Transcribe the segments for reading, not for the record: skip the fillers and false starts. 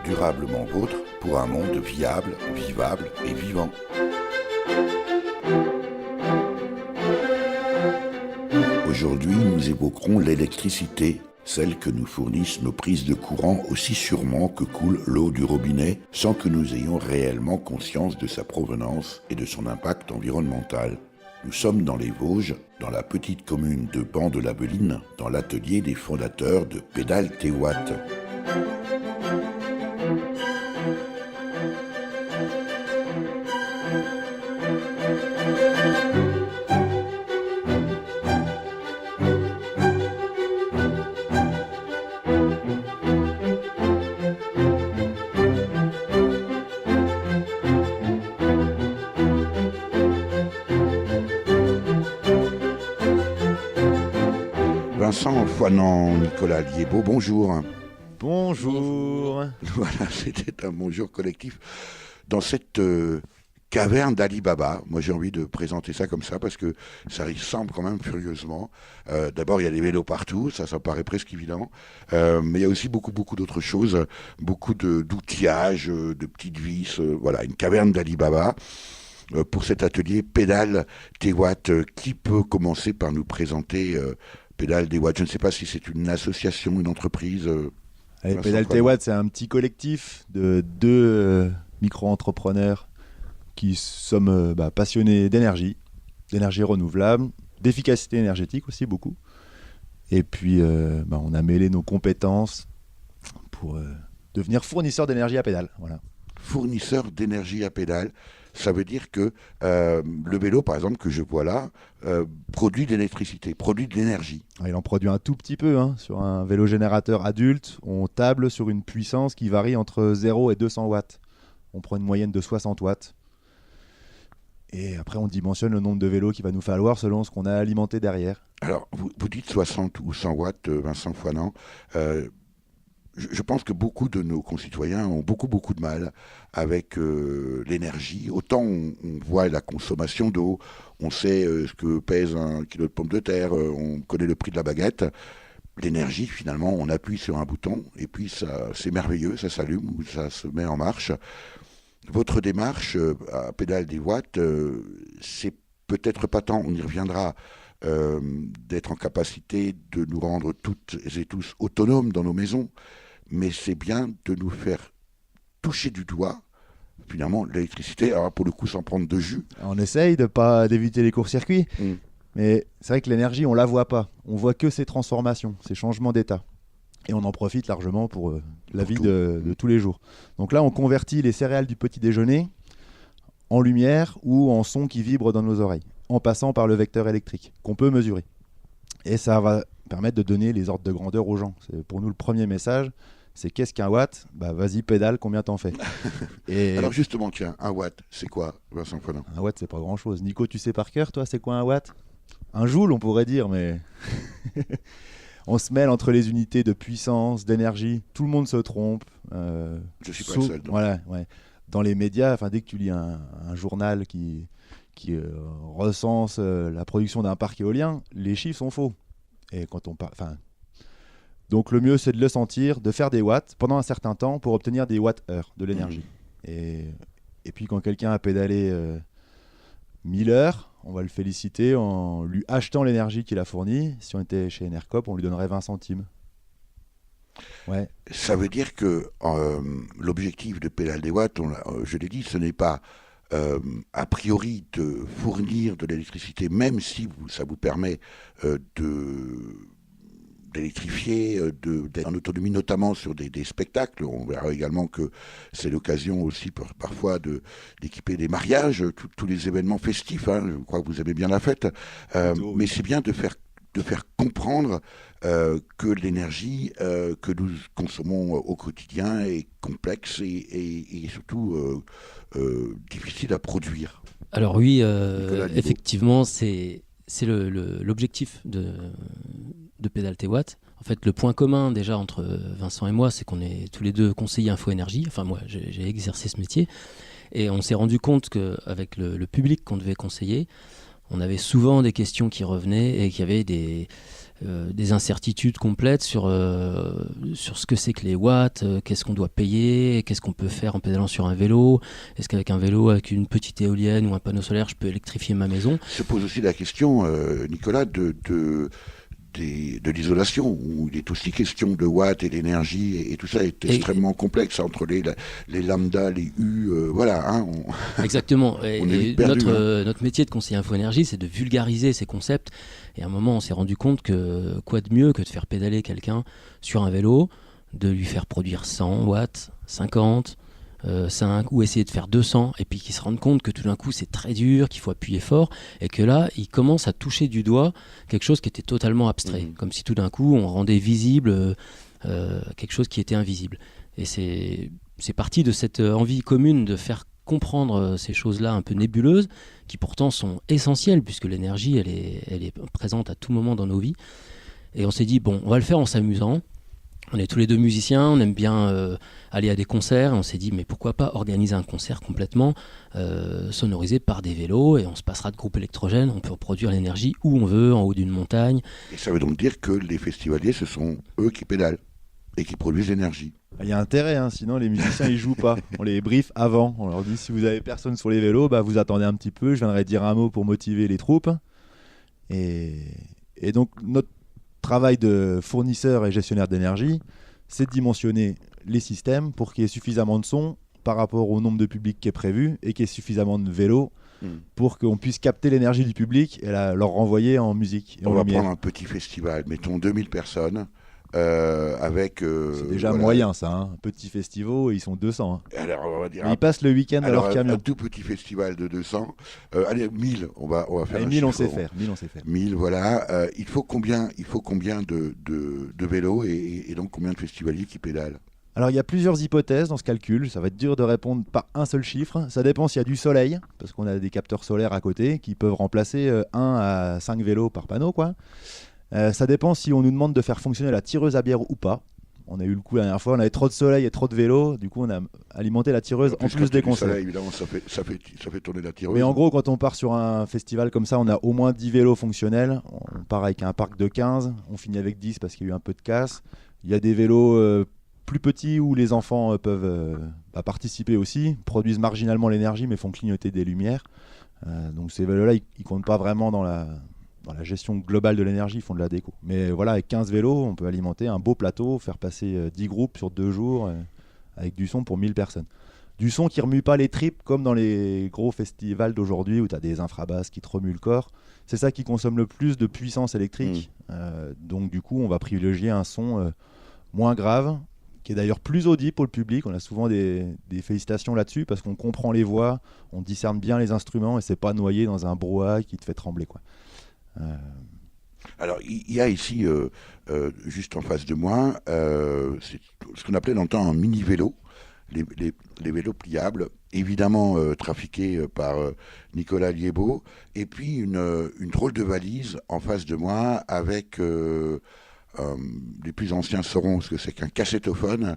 Durablement vôtre pour un monde viable, vivable et vivant. Aujourd'hui, nous évoquerons l'électricité, celle que nous fournissent nos prises de courant aussi sûrement que coule l'eau du robinet, sans que nous ayons réellement conscience de sa provenance et de son impact environnemental. Nous sommes dans les Vosges, dans la petite commune de Ban-de-la-Beline, dans l'atelier des fondateurs de Pédale Tewatt. Vincent Foinan, Nicolas Liébaud, bonjour. Bonjour. Voilà, c'était un bonjour collectif dans cette caverne d'Ali Baba. Moi, j'ai envie de présenter ça comme ça parce que ça ressemble quand même furieusement. D'abord, il y a des vélos partout, ça paraît presque évident. Mais il y a aussi beaucoup d'autres choses, beaucoup d'outillages, de petites vis. Voilà, une caverne d'Ali Baba. Pour cet atelier Pédale Tewatt, qui peut commencer par nous présenter Pédale Tewatt? Je ne sais pas si c'est une association, une entreprise. Allez, Pédale Tewatt, c'est un petit collectif de deux micro-entrepreneurs qui sommes passionnés d'énergie renouvelable, d'efficacité énergétique aussi beaucoup. Et puis, on a mêlé nos compétences pour devenir fournisseur d'énergie à pédale. Voilà. Fournisseur d'énergie à pédale, ça veut dire que le vélo, par exemple, que je vois là, produit de l'électricité, produit de l'énergie. Il en produit un tout petit peu. Sur un vélo générateur adulte, on table sur une puissance qui varie entre 0 et 200 watts. On prend une moyenne de 60 watts. Et après, on dimensionne le nombre de vélos qu'il va nous falloir selon ce qu'on a alimenté derrière. Alors, vous dites 60 ou 100 watts, Vincent Foinan. Je pense que beaucoup de nos concitoyens ont beaucoup de mal avec l'énergie. Autant on voit la consommation d'eau, on sait ce que pèse un kilo de pommes de terre, on connaît le prix de la baguette. L'énergie, finalement, on appuie sur un bouton et puis ça, c'est merveilleux, ça s'allume ou ça se met en marche. Votre démarche à Pédale Tewatt, c'est peut-être pas tant, on y reviendra, d'être en capacité de nous rendre toutes et tous autonomes dans nos maisons, mais c'est bien de nous faire toucher du doigt, finalement, l'électricité, alors pour le coup sans prendre de jus. On essaye d'éviter les courts-circuits, mais c'est vrai que l'énergie, on la voit pas. On voit que ces transformations, ces changements d'état. Et on en profite largement pour la vie de tous les jours. Donc là, on convertit les céréales du petit déjeuner en lumière ou en son qui vibre dans nos oreilles, en passant par le vecteur électrique qu'on peut mesurer. Et ça va permettre de donner les ordres de grandeur aux gens. C'est pour nous le premier message, c'est qu'est-ce qu'un watt ? Vas-y, pédale, combien t'en fais ? Et alors justement, tiens, un watt, c'est quoi, Vincent Foinan ? Un watt, c'est pas grand-chose. Nico, tu sais par cœur, toi, c'est quoi un watt ? Un joule, on pourrait dire, mais... On se mêle entre les unités de puissance, d'énergie. Tout le monde se trompe. Je suis pas le seul. Donc. Voilà, ouais. Dans les médias, dès que tu lis un journal qui recense la production d'un parc éolien, les chiffres sont faux. Et quand on donc le mieux, c'est de le sentir, de faire des watts pendant un certain temps pour obtenir des watts-heure de l'énergie. Et puis quand quelqu'un a pédalé 1000 heures, on va le féliciter en lui achetant l'énergie qu'il a fournie. Si on était chez Enercop, on lui donnerait 20 centimes. Ouais. Ça veut dire que l'objectif de Pédale Tewatt, je l'ai dit, ce n'est pas a priori de fournir de l'électricité, même si ça vous permet d'électrifier, d'être en autonomie, notamment sur des spectacles. On verra également que c'est l'occasion aussi parfois d'équiper des mariages, tous les événements festifs. Je crois que vous aimez bien la fête. Mais c'est bien de faire comprendre que l'énergie que nous consommons au quotidien est complexe et surtout difficile à produire. Alors oui, effectivement, c'est l'objectif de Pédale Tewatt. En fait, le point commun déjà entre Vincent et moi, c'est qu'on est tous les deux conseillers info-énergie. Enfin, moi, j'ai exercé ce métier. Et on s'est rendu compte qu'avec le public qu'on devait conseiller, on avait souvent des questions qui revenaient et qu'il y avait des incertitudes complètes sur ce que c'est que les watts, qu'est-ce qu'on doit payer, qu'est-ce qu'on peut faire en pédalant sur un vélo, est-ce qu'avec un vélo, avec une petite éolienne ou un panneau solaire, je peux électrifier ma maison. Se pose aussi la question, Nicolas, de l'isolation, où il est aussi question de watts et d'énergie, et tout ça est extrêmement complexe entre les lambda, les U, voilà. Hein, exactement. Perdu, notre métier de conseiller info-énergie, c'est de vulgariser ces concepts. Et à un moment, on s'est rendu compte que quoi de mieux que de faire pédaler quelqu'un sur un vélo, de lui faire produire 100 watts, 50, 5, ou essayer de faire 200, et puis qu'il se rende compte que tout d'un coup c'est très dur, qu'il faut appuyer fort, et que là il commence à toucher du doigt quelque chose qui était totalement abstrait, comme si tout d'un coup on rendait visible quelque chose qui était invisible. Et c'est parti de cette envie commune de faire comprendre ces choses-là un peu nébuleuses, qui pourtant sont essentielles, puisque l'énergie elle est présente à tout moment dans nos vies. Et on s'est dit, bon, on va le faire en s'amusant. On est tous les deux musiciens, on aime bien aller à des concerts, et on s'est dit mais pourquoi pas organiser un concert complètement sonorisé par des vélos, et on se passera de groupe électrogène, on peut produire l'énergie où on veut, en haut d'une montagne. Et ça veut donc dire que les festivaliers, ce sont eux qui pédalent et qui produisent l'énergie. Il y a intérêt, hein, sinon les musiciens ils jouent pas. On les brief avant, on leur dit si vous avez personne sur les vélos, bah, vous attendez un petit peu, je viendrai dire un mot pour motiver les troupes. Et donc notre travail de fournisseur et gestionnaire d'énergie, c'est de dimensionner les systèmes pour qu'il y ait suffisamment de son par rapport au nombre de public qui est prévu, et qu'il y ait suffisamment de vélos pour qu'on puisse capter l'énergie du public et leur renvoyer en musique. On va prendre un petit festival, mettons 2000 personnes. C'est déjà moyen ça, hein. Petit festival, ils sont 200. Hein. Alors, on va dire, ils passent le week-end à leur camion. Un tout petit festival de 200, allez 1000, on va faire. Allez, 1000 on sait faire. 1000, voilà. Il faut combien de vélos et donc combien de festivaliers qui pédalent? Alors il y a plusieurs hypothèses dans ce calcul, ça va être dur de répondre par un seul chiffre, ça dépend s'il y a du soleil, parce qu'on a des capteurs solaires à côté qui peuvent remplacer 1 à 5 vélos par panneau, quoi. Ça dépend si on nous demande de faire fonctionner la tireuse à bière ou pas. On a eu le coup la dernière fois, on avait trop de soleil et trop de vélos, du coup on a alimenté la tireuse en plus des concerts. Soleil, évidemment, ça fait tourner la tireuse. Mais en gros, quand on part sur un festival comme ça, on a au moins 10 vélos fonctionnels. On part avec un parc de 15, on finit avec 10 parce qu'il y a eu un peu de casse. Il y a des vélos plus petits où les enfants peuvent participer aussi, produisent marginalement l'énergie mais font clignoter des lumières. Donc ces vélos-là, ils comptent pas vraiment dans la gestion globale de l'énergie, ils font de la déco. Mais voilà, avec 15 vélos, on peut alimenter un beau plateau, faire passer 10 groupes sur 2 jours, avec du son pour 1000 personnes. Du son qui remue pas les tripes, comme dans les gros festivals d'aujourd'hui, où tu as des infrabasses qui te remuent le corps. C'est ça qui consomme le plus de puissance électrique. Donc du coup, on va privilégier un son moins grave, qui est d'ailleurs plus audible pour le public. On a souvent des félicitations là-dessus, parce qu'on comprend les voix, on discerne bien les instruments, et c'est pas noyé dans un brouhaha qui te fait trembler, quoi. Alors, il y a ici, juste en face de moi, c'est ce qu'on appelait longtemps un mini-vélo, les vélos pliables, évidemment trafiqués par Nicolas Liébaud, et puis une drôle de valise en face de moi avec, les plus anciens sauront ce que c'est qu'un cassettophone,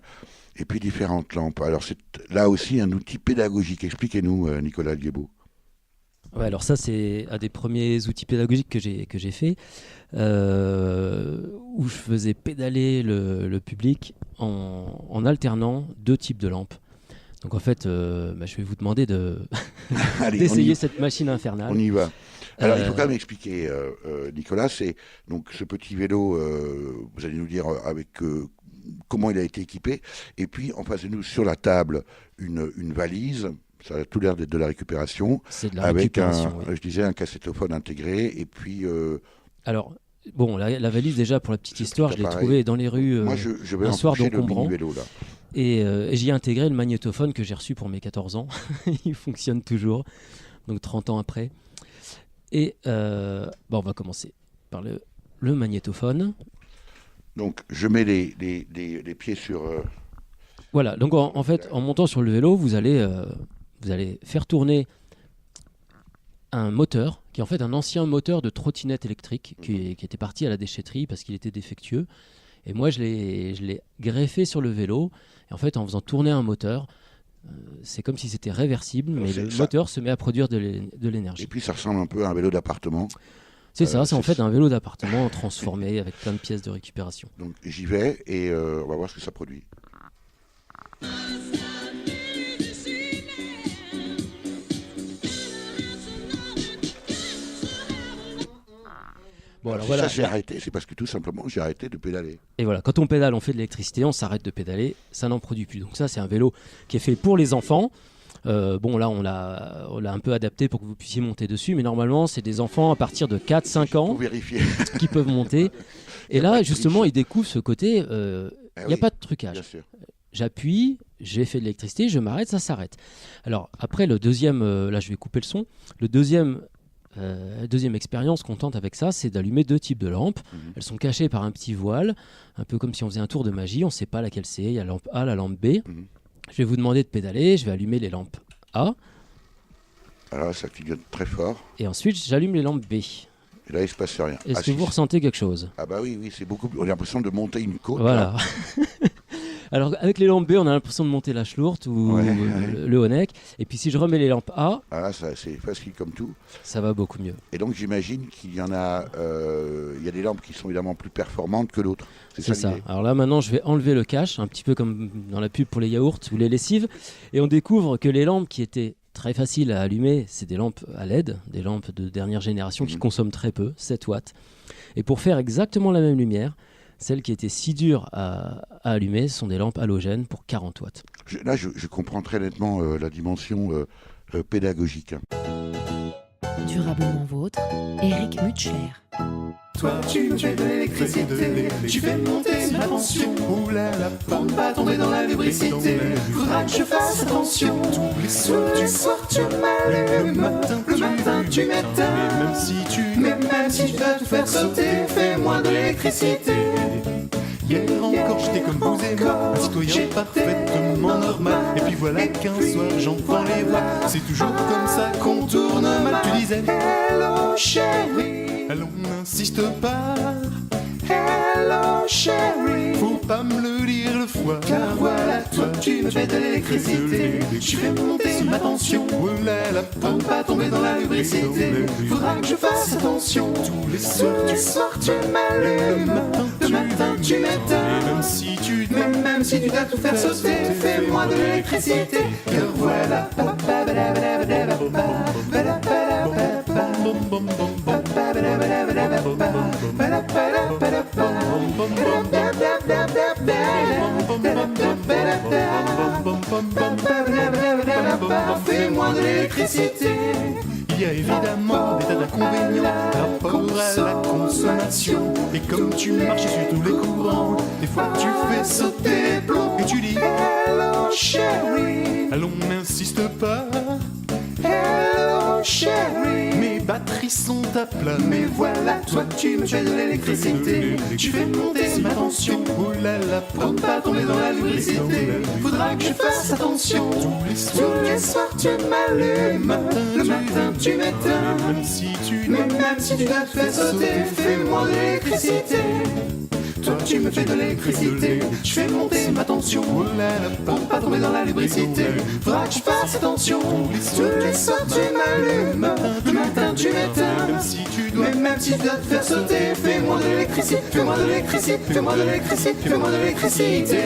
et puis différentes lampes. Alors, c'est là aussi un outil pédagogique. Expliquez-nous, Nicolas Liébaud. Ouais, alors ça, c'est un des premiers outils pédagogiques que j'ai fait, où je faisais pédaler le public en alternant 2 types de lampes. Donc en fait, je vais vous demander d'essayer cette machine infernale. On y va. Alors il faut quand même expliquer, Nicolas, c'est donc ce petit vélo, vous allez nous dire avec comment il a été équipé, et puis en face de nous sur la table une valise. Ça a tout l'air d'être de la récupération. C'est de la avec récupération, oui. Je disais, un cassettophone intégré. Et puis. Alors, bon, la valise, déjà, pour la petite histoire, je l'ai trouvée dans les rues Moi, je vais un soir d'encombrant. Vélo, là. Et j'y ai intégré le magnétophone que j'ai reçu pour mes 14 ans. Il fonctionne toujours, donc 30 ans après. Et on va commencer par le magnétophone. Donc, je mets les pieds sur. Voilà, donc en fait, en montant sur le vélo, vous allez faire tourner un moteur, qui est en fait un ancien moteur de trottinette électrique, qui était parti à la déchetterie parce qu'il était défectueux. Et moi, je l'ai greffé sur le vélo. Et en fait, en faisant tourner un moteur, c'est comme si c'était réversible, mais le moteur se met à produire de l'énergie. Et puis, ça ressemble un peu à un vélo d'appartement. C'est ça, c'est en fait un vélo d'appartement transformé avec plein de pièces de récupération. Donc j'y vais et on va voir ce que ça produit. Bon, alors Si voilà. ça j'ai arrêté, c'est parce que tout simplement j'ai arrêté de pédaler. Et voilà, quand on pédale, on fait de l'électricité, on s'arrête de pédaler, ça n'en produit plus. Donc ça, c'est un vélo qui est fait pour les enfants. Bon, là, on l'a un peu adapté pour que vous puissiez monter dessus, mais normalement, c'est des enfants à partir de 4-5 ans Pour vérifier. qui peuvent monter. Et là, justement, ils découvrent ce côté, il n'y a pas de trucage. Bien sûr. J'appuie, j'ai fait de l'électricité, je m'arrête, ça s'arrête. Alors après, le deuxième, là je vais couper le son, deuxième expérience qu'on tente avec ça, c'est d'allumer 2 types de lampes. Elles sont cachées par un petit voile, un peu comme si on faisait un tour de magie, on ne sait pas laquelle c'est, il y a la lampe A, la lampe B. Je vais vous demander de pédaler, je vais allumer les lampes A. Alors ça clignote très fort. Et ensuite, j'allume les lampes B. Et là, il ne se passe rien. Est-ce que vous ressentez quelque chose? Ah bah oui, c'est beaucoup plus... On a l'impression de monter une côte. Voilà. Alors avec les lampes B, on a l'impression de monter la Schlourte ou le Honeck. Et puis si je remets les lampes A, c'est facile comme tout. Ça va beaucoup mieux. Et donc j'imagine qu'il y en a, il y a des lampes qui sont évidemment plus performantes que d'autres. C'est ça. Alors là maintenant, je vais enlever le cache, un petit peu comme dans la pub pour les yaourts ou les lessives, et on découvre que les lampes qui étaient très faciles à allumer, c'est des lampes à LED, des lampes de dernière génération qui consomment très peu, 7 watts. Et pour faire exactement la même lumière, celles qui étaient si dures à allumer sont des lampes halogènes pour 40 watts. Je comprends très nettement la dimension pédagogique. Durablement vôtre, Eric Mutschler. Toi tu me fais de l'électricité, tu fais monter ma tension. Oulala, pour ne pas tomber dans la lubricité, faudra que je fasse attention. Tous les soirs tu m'allumes, le matin tu m'éteins. Même si tu vas tout faire sauter, fais-moi de l'électricité. Hier encore j'étais comme vous et moi, un citoyen parfaitement normal. Et puis voilà qu'un soir j'entends les voix, c'est toujours comme ça qu'on tourne mal. Tu disais hello chérie, allons n'insiste pas, hello chérie, faut pas me le dire le fois. Car voilà, toi tu me fais de l'électricité, tu fais monter ma tension. Pour ne pas tomber dans la lubricité, faudra que je fasse attention. Tous les soirs tu m'allumes, le matin tu m'éteins. Même si tu dois tout faire sauter, fais-moi de l'électricité. Car voilà, fais-moi de l'électricité. Il y a évidemment des tas d'inconvénients par rapport à la consommation. Et comme tu marches sur tous les courants, des fois tu fais sauter les plombs. Et tu dis hello chérie, allons n'insiste pas, hello chérie, mes batteries sont à plat. Mais voilà, toi tu me fais de l'électricité, tu fais monter ma tension. Oh là là, pour ne pas tomber dans la lubricité, faudra que je fasse attention. Tous les soirs tu m'allumes, le matin tu m'éteins. Même si tu dois te faire sauter, fais-moi de l'électricité. Toi tu me fais de l'électricité, je fais monter ma tension. Pour ne pas tomber dans la lubricité, faudra que je fasse attention. Tous les soirs tu m'allumes, le matin tu m'éteins. Même si tu dois te faire sauter, fais-moi de l'électricité, fais-moi de l'électricité, fais-moi de l'électricité, fais-moi de l'électricité.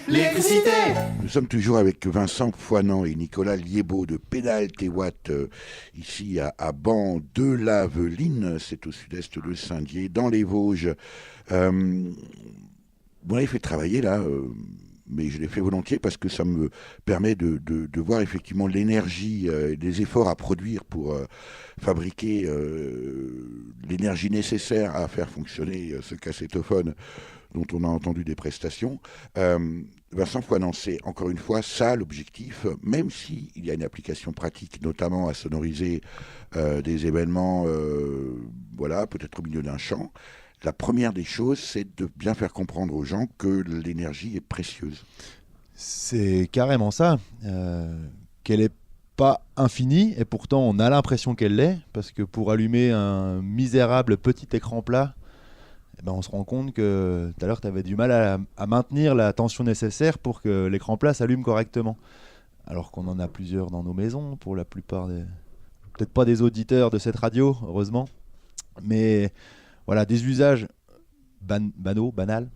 L'électricité. Nous sommes toujours avec Vincent Foinant et Nicolas Liébaud de Pédale T-Watt, ici à Ban de l'Aveline, c'est au sud-est de Saint-Dié, dans les Vosges. Vous m'avez fait travailler là, mais je l'ai fait volontiers parce que ça me permet de voir effectivement l'énergie, les efforts à produire pour fabriquer l'énergie nécessaire à faire fonctionner ce cassettophone dont on a entendu des prestations. Vincent Foinant, c'est encore une fois ça l'objectif, même s'il y a une application pratique, notamment à sonoriser des événements, voilà, peut-être au milieu d'un champ. La première des choses, c'est de bien faire comprendre aux gens que l'énergie est précieuse. C'est carrément ça, qu'elle n'est pas infinie, et pourtant on a l'impression qu'elle l'est, parce que pour allumer un misérable petit écran plat, on se rend compte que tout à l'heure tu avais du mal à maintenir la tension nécessaire pour que l'écran plat s'allume correctement. Alors qu'on en a plusieurs dans nos maisons, pour la plupart peut-être pas des auditeurs de cette radio, heureusement, mais voilà, des usages banals.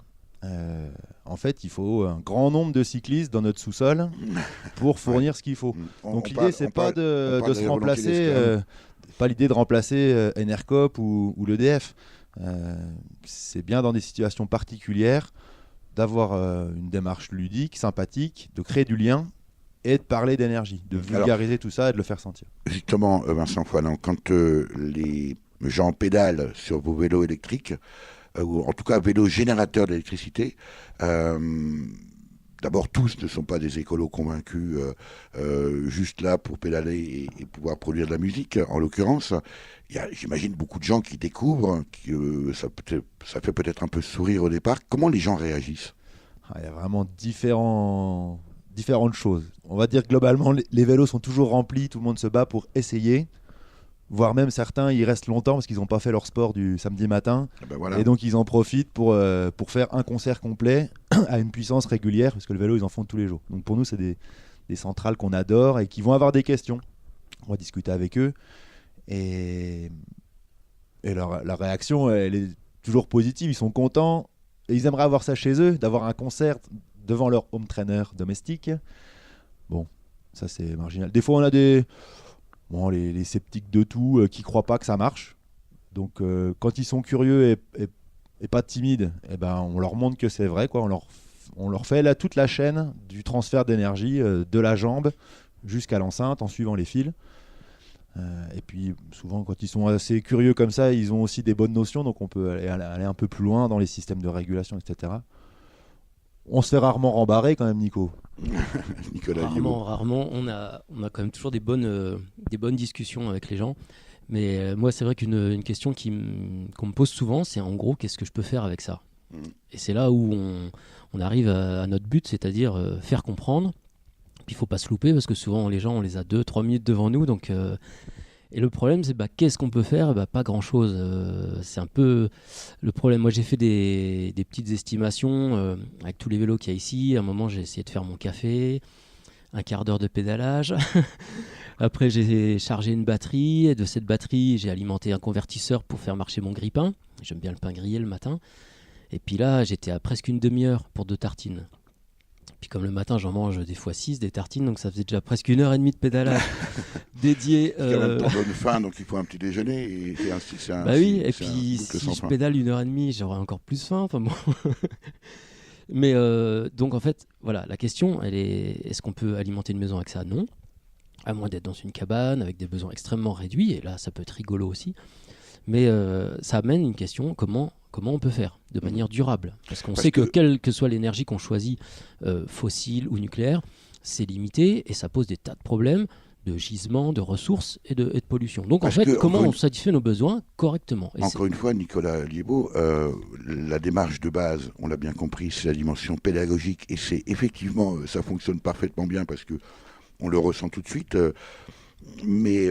En fait, il faut un grand nombre de cyclistes dans notre sous-sol pour fournir ce qu'il faut. Donc l'idée, c'est pas de se remplacer, pas l'idée de remplacer Enercop ou l'EDF. C'est bien dans des situations particulières d'avoir une démarche ludique, sympathique, de créer du lien et de parler d'énergie, de vulgariser tout ça et de le faire sentir. Justement, Vincent Foinan, quand les gens pédalent sur vos vélos électriques, ou en tout cas vélos générateurs d'électricité, d'abord tous ne sont pas des écolos convaincus juste là pour pédaler et pouvoir produire de la musique. En l'occurrence, il y a, j'imagine, beaucoup de gens qui découvrent, ça fait peut-être un peu sourire au départ. Comment les gens réagissent ? Il y a vraiment différentes choses. On va dire que globalement, les vélos sont toujours remplis, tout le monde se bat pour essayer. Voire même certains, ils restent longtemps parce qu'ils n'ont pas fait leur sport du samedi matin. Et donc, ils en profitent pour faire un concert complet à une puissance régulière, parce que le vélo, ils en font tous les jours. Donc, pour nous, c'est des centrales qu'on adore et qui vont avoir des questions. On va discuter avec eux. Et la réaction, elle est toujours positive. Ils sont contents. Et ils aimeraient avoir ça chez eux, d'avoir un concert devant leur home trainer domestique. Bon, ça, c'est marginal. Des fois, on a les sceptiques de tout qui croient pas que ça marche. Donc quand ils sont curieux et pas timides, on leur montre que c'est vrai, quoi. On leur fait toute la chaîne du transfert d'énergie de la jambe jusqu'à l'enceinte en suivant les fils. Et puis souvent quand ils sont assez curieux comme ça, ils ont aussi des bonnes notions, donc on peut aller un peu plus loin dans les systèmes de régulation, etc. On se fait rarement rembarrer quand même, Nico. Nicolas Rarement. On a quand même toujours des bonnes discussions avec les gens. Mais moi, c'est vrai qu'une question qu'on me pose souvent, c'est en gros, qu'est-ce que je peux faire avec ça ? Et c'est là où on arrive à notre but, c'est-à-dire faire comprendre. Puis il ne faut pas se louper, parce que souvent, les gens, on les a 2-3 minutes devant nous. Donc, et le problème, c'est qu'est-ce qu'on peut faire ? Pas grand-chose. C'est un peu le problème. Moi, j'ai fait des petites estimations avec tous les vélos qu'il y a ici. À un moment, j'ai essayé de faire mon café, un quart d'heure de pédalage. Après, j'ai chargé une batterie. Et de cette batterie, j'ai alimenté un convertisseur pour faire marcher mon grille-pain. J'aime bien le pain grillé le matin. Et puis là, j'étais à presque une demi-heure pour 2 tartines. Puis comme le matin, j'en mange des fois 6 des tartines, donc ça faisait déjà presque 1h30 de pédalage dédié. C'est quand même pour bonne faim, donc il faut un petit déjeuner. Et puis si je pédale 1h30, j'aurai encore plus faim. Enfin bon. Mais donc en fait, voilà, la question, elle est, est-ce qu'on peut alimenter une maison avec ça ? Non. À moins d'être dans une cabane avec des besoins extrêmement réduits, et là ça peut être rigolo aussi. Mais ça amène une question, comment on peut faire de manière durable ? Parce qu'on sait que quelle que soit l'énergie qu'on choisit, fossile ou nucléaire, c'est limité et ça pose des tas de problèmes de gisement, de ressources et de pollution. Donc en fait, comment on satisfait nos besoins correctement ? Encore une fois, Nicolas Liébaud, la démarche de base, on l'a bien compris, c'est la dimension pédagogique et c'est effectivement, ça fonctionne parfaitement bien parce que on le ressent tout de suite. Mais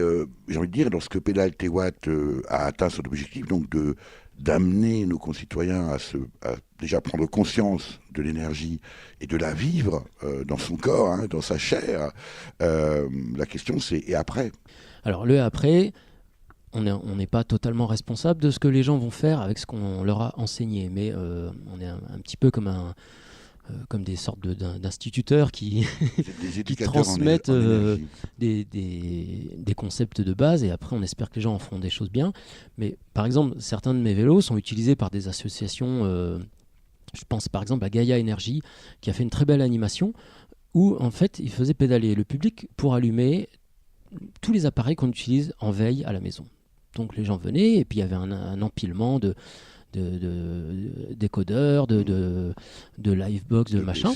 j'ai envie de dire, lorsque Pédale tes watts a atteint son objectif, donc d'amener nos concitoyens à déjà prendre conscience de l'énergie et de la vivre dans son corps, dans sa chair, la question c'est et après ? Alors le après, on n'est pas totalement responsable de ce que les gens vont faire avec ce qu'on leur a enseigné, mais on est un petit peu comme des sortes d'instituteurs qui transmettent des concepts de base et après on espère que les gens en feront des choses bien. Mais par exemple, certains de mes vélos sont utilisés par des associations, je pense par exemple à Gaïa Énergie qui a fait une très belle animation où en fait ils faisaient pédaler le public pour allumer tous les appareils qu'on utilise en veille à la maison. Donc les gens venaient et puis il y avait un empilement de décodeurs, de livebox, de machin.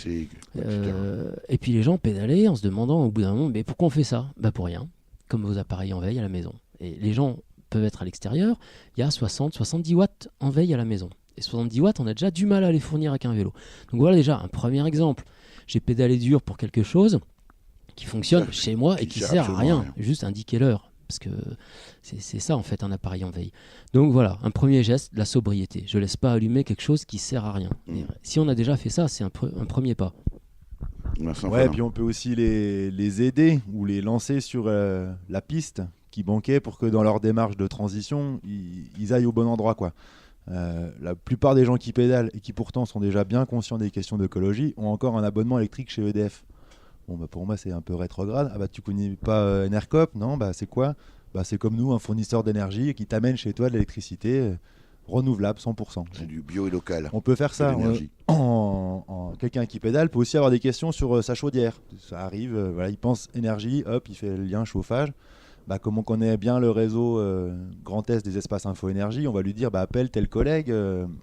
Et puis les gens pédalaient en se demandant au bout d'un moment, mais pourquoi on fait ça ? Pour rien, comme vos appareils en veille à la maison. Et les gens peuvent être à l'extérieur, il y a 60-70 watts en veille à la maison. Et 70 watts, on a déjà du mal à les fournir avec un vélo. Donc voilà déjà un premier exemple. J'ai pédalé dur pour quelque chose qui fonctionne chez moi et qui sert à rien, juste indiquer l'heure. Parce que c'est ça en fait un appareil en veille. Donc voilà, un premier geste, la sobriété. Je ne laisse pas allumer quelque chose qui sert à rien. Et si on a déjà fait ça, c'est un premier pas. Ouais, puis on peut aussi les aider ou les lancer sur la piste qui banquait pour que dans leur démarche de transition, ils aillent au bon endroit, quoi. La plupart des gens qui pédalent et qui pourtant sont déjà bien conscients des questions d'écologie ont encore un abonnement électrique chez EDF. Bon, bah, pour moi, c'est un peu rétrograde. Ah bah, tu connais pas Enercop? Non, bah, c'est quoi? Bah, c'est comme nous, un fournisseur d'énergie qui t'amène chez toi de l'électricité renouvelable, 100%. C'est du bio et local. On peut faire ça. Quelqu'un qui pédale peut aussi avoir des questions sur sa chaudière. Ça arrive, voilà, il pense énergie, hop, il fait le lien chauffage. Bah, comme on connaît bien le réseau Grand Est des espaces info-énergie, on va lui dire appelle tel collègue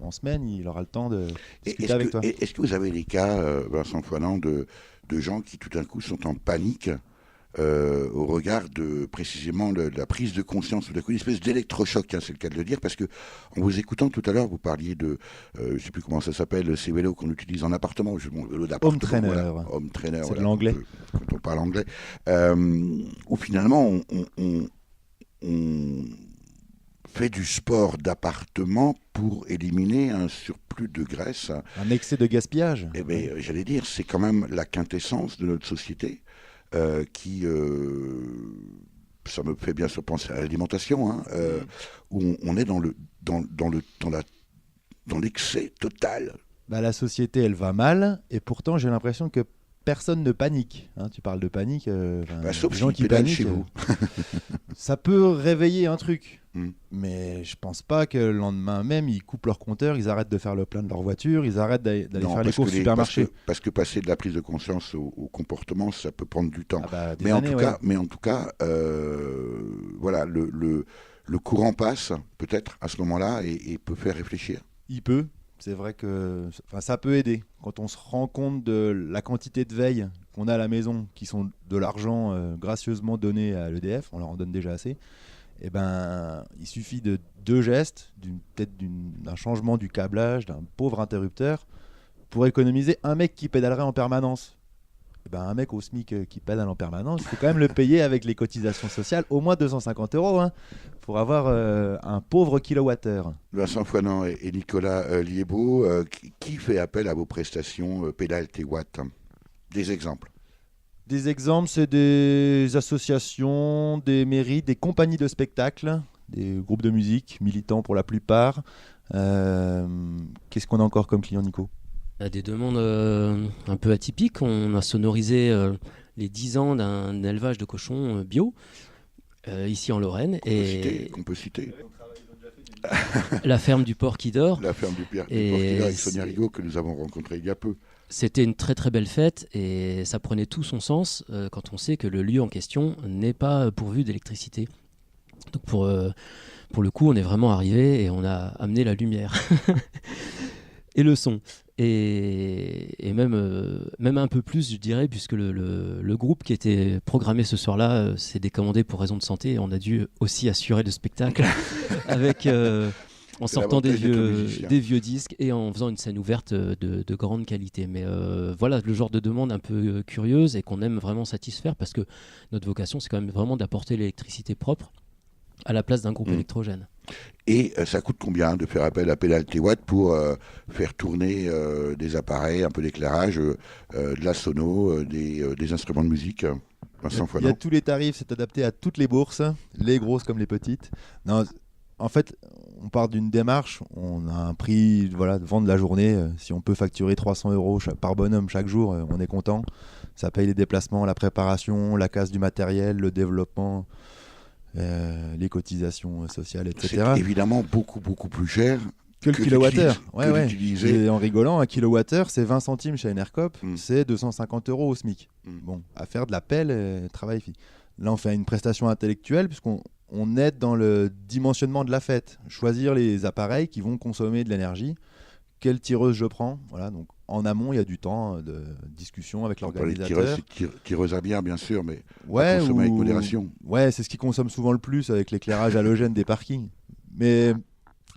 en semaine, il aura le temps de discuter avec toi. Est-ce que vous avez des cas, Vincent Foinant, de gens qui tout d'un coup sont en panique au regard de précisément de la prise de conscience, tout d'un coup une espèce d'électrochoc, hein, c'est le cas de le dire, parce que en vous écoutant tout à l'heure, vous parliez de, je ne sais plus comment ça s'appelle, ces vélos qu'on utilise en appartement, vélo d'appartement, home trainer, voilà, home trainer, c'est voilà, de l'anglais. Quand on parle anglais, où finalement on fait du sport d'appartement pour éliminer un surplus de graisse. Un excès de gaspillage. Eh bien, j'allais dire, c'est quand même la quintessence de notre société qui, ça me fait bien sûr penser à l'alimentation, hein, où on est dans l'excès total. Bah, la société, elle va mal, et pourtant j'ai l'impression que personne ne panique. Hein, tu parles de panique. Sauf les gens qui pédalent paniquent chez vous. Ça peut réveiller un truc. Mais je pense pas que le lendemain même, ils coupent leur compteur, ils arrêtent de faire le plein de leur voiture, ils arrêtent d'aller faire les courses au supermarché. Parce que passer de la prise de conscience au comportement, ça peut prendre du temps. Mais en tout cas, voilà, le courant passe peut-être à ce moment-là et peut faire réfléchir. Il peut. C'est vrai que ça peut aider. Quand on se rend compte de la quantité de veille qu'on a à la maison, qui sont de l'argent gracieusement donné à l'EDF, on leur en donne déjà assez, eh ben, il suffit de 2 gestes, peut-être d'un changement du câblage, d'un pauvre interrupteur, pour économiser un mec qui pédalerait en permanence. Eh ben, un mec au SMIC qui pédale en permanence, il faut quand même le payer avec les cotisations sociales, au moins 250 €, hein, pour avoir un pauvre kilowattheure. Vincent Foinant et Nicolas Liébaud, qui fait appel à vos prestations Pédale tes watts? Des exemples. Des exemples, c'est des associations, des mairies, des compagnies de spectacles, des groupes de musique, militants pour la plupart. Qu'est-ce qu'on a encore comme client, Nico? On a des demandes un peu atypiques. On a sonorisé les 10 ans d'un élevage de cochons bio, ici en Lorraine. Qu'on peut citer. La ferme du Porc qui dort. La ferme du Porc qui dort avec Sonia Rigaud, que nous avons rencontrée il y a peu. C'était une très très belle fête et ça prenait tout son sens quand on sait que le lieu en question n'est pas pourvu d'électricité. Donc pour le coup, on est vraiment arrivé et on a amené la lumière et le son. Et même un peu plus, je dirais, puisque le groupe qui était programmé ce soir-là s'est décommandé pour raison de santé et on a dû aussi assurer le spectacle avec... en sortant des vieux disques et en faisant une scène ouverte de grande qualité. Mais voilà, le genre de demande un peu curieuse et qu'on aime vraiment satisfaire parce que notre vocation, c'est quand même vraiment d'apporter l'électricité propre à la place d'un groupe électrogène. Et ça coûte combien de faire appel à Pédale tes watts pour faire tourner des appareils, un peu d'éclairage, de la sono, des instruments de musique? Il y a tous les tarifs, c'est adapté à toutes les bourses, les grosses comme les petites. Non, en fait, on part d'une démarche, on a un prix de vente de la journée. Si on peut facturer 300 € par bonhomme chaque jour, on est content. Ça paye les déplacements, la préparation, la casse du matériel, le développement, les cotisations sociales, etc. C'est évidemment beaucoup plus cher que le kilowattheure. Et en rigolant, un kilowattheure, c'est 20 centimes chez Enercop, c'est 250 € au SMIC. Bon, à faire de la pelle, travail fini. Là, on fait une prestation intellectuelle puisqu'on aide dans le dimensionnement de la fête. Choisir les appareils qui vont consommer de l'énergie. Quelle tireuse je prends? Voilà, donc en amont, il y a du temps de discussion avec l'organisateur. Tireuse à bière, bien sûr, mais à consommer avec modération. Ouais, c'est ce qui consomme souvent le plus avec l'éclairage halogène des parkings. Mais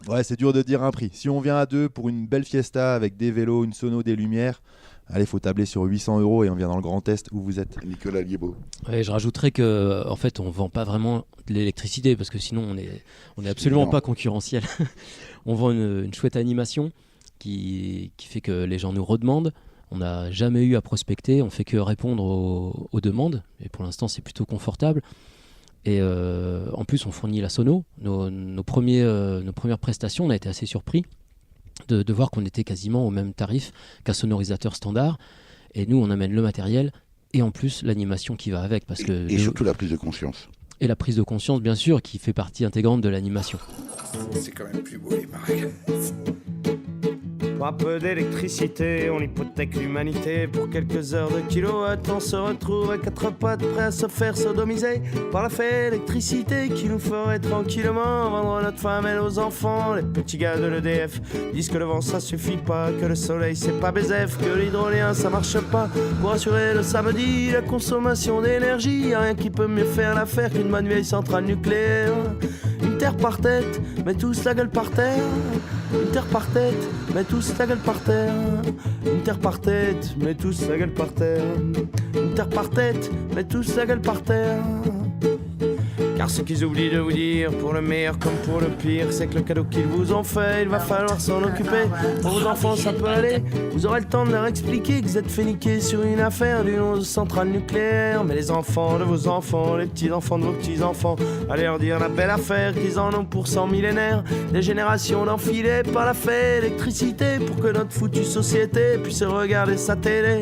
ouais, c'est dur de dire un prix. Si on vient à 2 pour une belle fiesta avec des vélos, une sono, des lumières, allez, il faut tabler sur 800 € et on vient dans le Grand Est où vous êtes. Nicolas Liébaud. Ouais, je rajouterais que en fait, on vend pas vraiment de l'électricité parce que sinon on est absolument pas concurrentiel. On vend une chouette animation qui fait que les gens nous redemandent. On n'a jamais eu à prospecter, on fait que répondre aux demandes et pour l'instant c'est plutôt confortable. Et en plus, on fournit la sono. Nos premières prestations, on a été assez surpris de voir qu'on était quasiment au même tarif qu'un sonorisateur standard. Et nous, on amène le matériel et en plus l'animation qui va avec. Et surtout la prise de conscience. Et la prise de conscience, bien sûr, qui fait partie intégrante de l'animation. C'est quand même plus beau les marques. Pour un peu d'électricité, on hypothèque l'humanité. Pour quelques heures de kilowatts, on se retrouve à 4 pattes, prêts à se faire sodomiser par la fée électricité qui nous ferait tranquillement vendre notre femme et nos enfants. Les petits gars de l'EDF disent que le vent ça suffit pas, que le soleil c'est pas BZF, que l'hydrolien ça marche pas. Pour assurer le samedi la consommation d'énergie, y'a rien qui peut mieux faire l'affaire qu'une bonne vieille centrale nucléaire. Une terre par tête, mais tous la gueule par terre. Une terre par tête, mais tous la gueule par terre. Une terre par tête, mais tous la gueule par terre. Une terre par tête, mais tous la gueule par terre. Car ce qu'ils oublient de vous dire, pour le meilleur comme pour le pire, c'est que le cadeau qu'ils vous ont fait, il va falloir s'en occuper. Pour vos enfants ça peut aller, vous aurez le temps de leur expliquer que vous êtes fait niquer sur une affaire d'une centrale nucléaire. Mais les enfants de vos enfants, les petits-enfants de vos petits-enfants, allez leur dire la belle affaire qu'ils en ont pour 100 millénaires. Des générations d'enfilés par la fée électricité, pour que notre foutue société puisse regarder sa télé.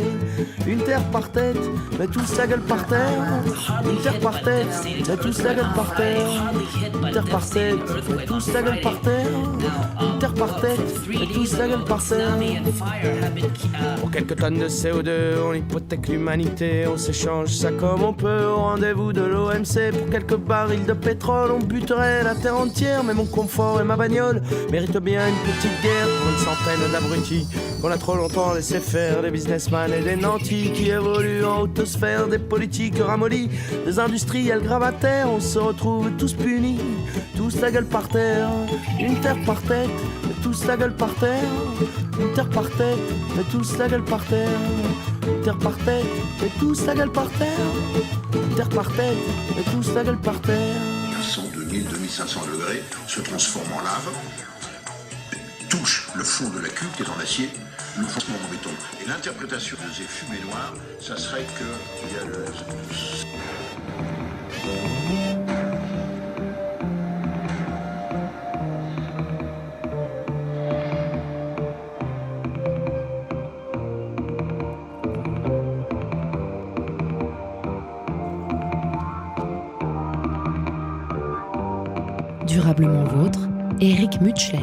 Une terre par tête, mais tous la gueule par terre. Une terre par tête, mais tous la gueule par terre. Une terre par tête, mais tous la gueule par terre. Une terre par tête, mais tous la gueule par terre. Pour quelques tonnes de CO2, on hypothèque l'humanité. On s'échange ça comme on peut au rendez-vous de l'OMC. Pour quelques barils de pétrole, on buterait la terre entière. Mais mon confort et ma bagnole méritent bien une petite guerre pour une centaine d'abrutis qu'on a trop longtemps laissé faire. Des businessmen et des nantis qui évoluent en haute sphère. Des politiques ramollis, des industriels gravataires. On se retrouve tous punis, tous la gueule par terre. Une terre par tête, mais tous la gueule par terre. Une terre par tête, mais tous la gueule par terre. Une terre par tête, mais tous la gueule par terre. Une terre par tête, mais tous la gueule par terre. Son 2000-2500 degrés se transforme en lave, touche le fond de la cuve qui est en acier, le fond en béton. Et l'interprétation de ces fumées noires, ça serait qu'il y a le... Durablement vôtre, Eric Mutschler.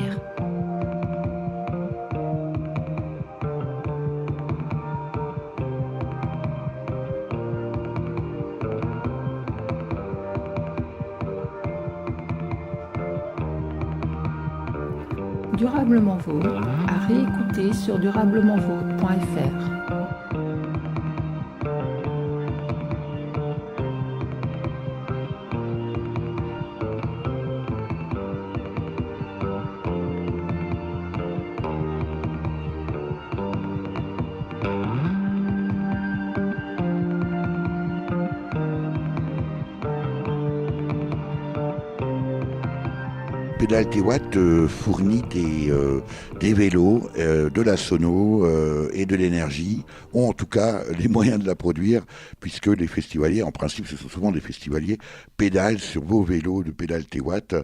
Durablement vôtre, à réécouter sur durablementvôtre.fr. Pedal-T-Watt fournit des vélos, de la sono et de l'énergie, ou en tout cas les moyens de la produire, puisque les festivaliers, en principe ce sont souvent des festivaliers, pédalent sur vos vélos de Pedal-T-Watt,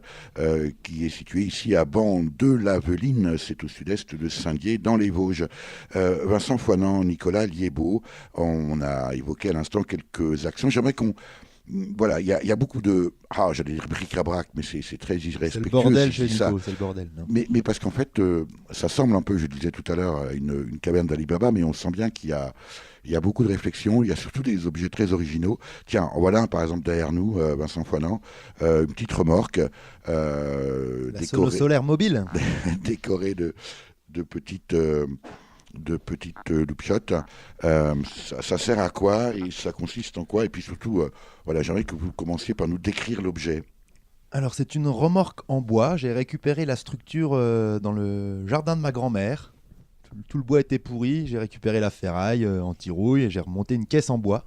qui est situé ici à Ban de l'Aveline, c'est au sud-est de Saint-Dié, dans les Vosges. Vincent Foinant, Nicolas Liébaud, on a évoqué à l'instant quelques actions. J'aimerais qu'on... Voilà, il y a beaucoup de... j'allais dire bric-à-brac, mais c'est très irrespectueux. C'est le bordel chez Nico, c'est le bordel. Non. Mais parce qu'en fait, ça semble un peu, je disais tout à l'heure, une caverne d'Ali Baba, mais on sent bien qu'il y a beaucoup de réflexions, il y a surtout des objets très originaux. Tiens, voilà par exemple derrière nous, Vincent Foinant, une petite remorque. La sono solaire mobile. Décorée de petites loupiottes. Ça sert à quoi et ça consiste en quoi? Et puis surtout, voilà, j'aimerais que vous commenciez par nous décrire l'objet. Alors c'est une remorque en bois. J'ai récupéré la structure dans le jardin de ma grand-mère. Tout le bois était pourri. J'ai récupéré la ferraille anti-rouille et j'ai remonté une caisse en bois.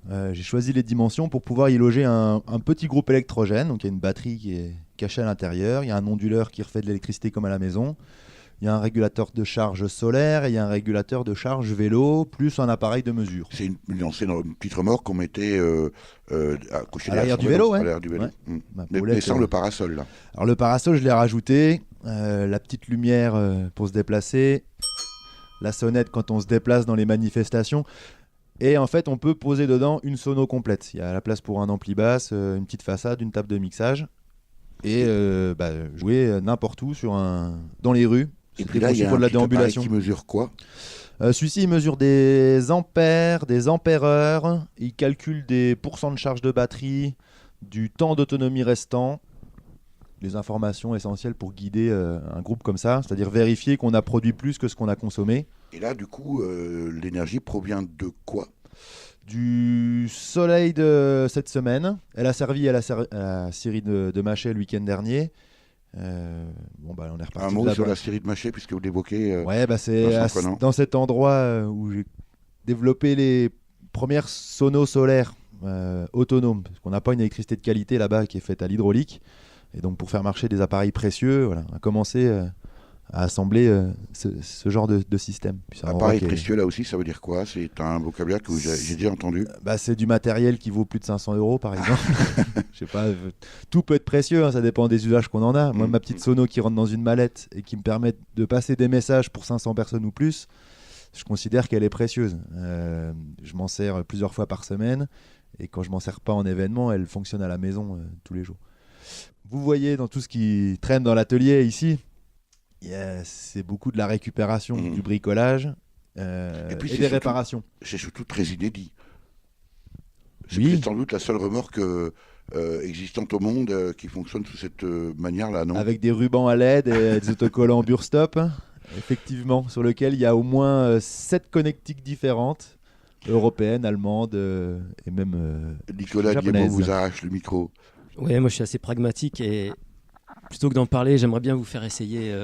J'ai choisi les dimensions pour pouvoir y loger un petit groupe électrogène. Donc il y a une batterie qui est cachée à l'intérieur. Il y a un onduleur qui refait de l'électricité comme à la maison. il y a un régulateur de charge solaire et il y a un régulateur de charge vélo, plus un appareil de mesure. C'est une ancienne petite remorque qu'on mettait à l'arrière du vélo, ouais. À l'arrière du vélo. Ouais. Mais sans le parasol, là. Alors le parasol, je l'ai rajouté. La petite lumière pour se déplacer. La sonnette quand on se déplace dans les manifestations. Et en fait, on peut poser dedans une sono complète. Il y a la place pour un ampli basse, une petite façade, une table de mixage. Et jouer n'importe où dans les rues. Et puis là, il y a pour de la un petit déambulation. appareil qui mesure quoi ? Celui-ci, il mesure des ampères, des ampères-heures. Il calcule des pourcents de charge de batterie, du temps d'autonomie restant. Les informations essentielles pour guider un groupe comme ça, c'est-à-dire vérifier qu'on a produit plus que ce qu'on a consommé. Et là, du coup, l'énergie provient de quoi ? Du soleil de cette semaine. Elle a servi à la série de Maché le week-end dernier. On est reparti. Un mot sur la série de Maché, puisque vous l'évoquez. C'est dans cet endroit où j'ai développé les premières sonos solaires autonomes, parce qu'on n'a pas une électricité de qualité là-bas qui est faite à l'hydraulique. Et donc pour faire marcher des appareils précieux, on a commencé à assembler ce genre de système. Appareil précieux, là aussi, ça veut dire quoi ? C'est un vocabulaire que j'ai déjà entendu. C'est du matériel qui vaut plus de 500 € par exemple. Je sais pas, tout peut être précieux, ça dépend des usages qu'on en a. Moi, ma petite sono qui rentre dans une mallette et qui me permet de passer des messages pour 500 personnes ou plus, je considère qu'elle est précieuse. Je m'en sers plusieurs fois par semaine et quand je m'en sers pas en événement, elle fonctionne à la maison tous les jours. Vous voyez dans tout ce qui traîne dans l'atelier ici, c'est beaucoup de la récupération, du bricolage et des réparations. C'est surtout très inédit. C'est sans doute la seule remorque existante au monde qui fonctionne sous cette manière-là, non ? Avec des rubans à LED et des autocollants Burstop, effectivement, sur lequel il y a au moins 7 connectiques différentes, européennes, allemandes et même Nicolas Guillemot vous arrache le micro. Ouais, moi je suis assez pragmatique et plutôt que d'en parler, j'aimerais bien vous faire essayer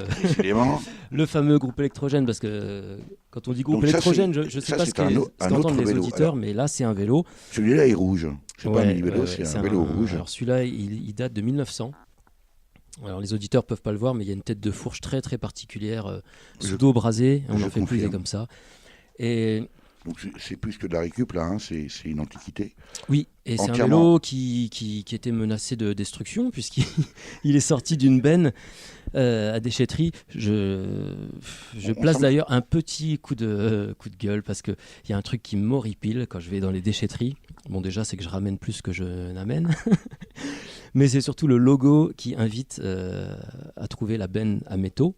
le fameux groupe électrogène, parce que quand on dit groupe électrogène, je ne sais pas ce qu'entendent les auditeurs, mais là c'est un vélo. Celui-là est rouge. C'est pas un mini-vélo, c'est un vélo rouge. Alors celui-là, il date de 1900. Alors les auditeurs peuvent pas le voir, mais il y a une tête de fourche très très particulière, sous dos brasé. On en fait plus des comme ça. Et donc c'est plus que de la récup là, c'est une antiquité. Oui, et c'est un vélo qui était menacé de destruction puisqu'il est sorti d'une benne à déchetterie. Je place d'ailleurs un petit coup de gueule parce qu'il y a un truc qui m'horripile quand je vais dans les déchetteries. Bon, déjà, c'est que je ramène plus que je n'amène. Mais c'est surtout le logo qui invite à trouver la benne à métaux,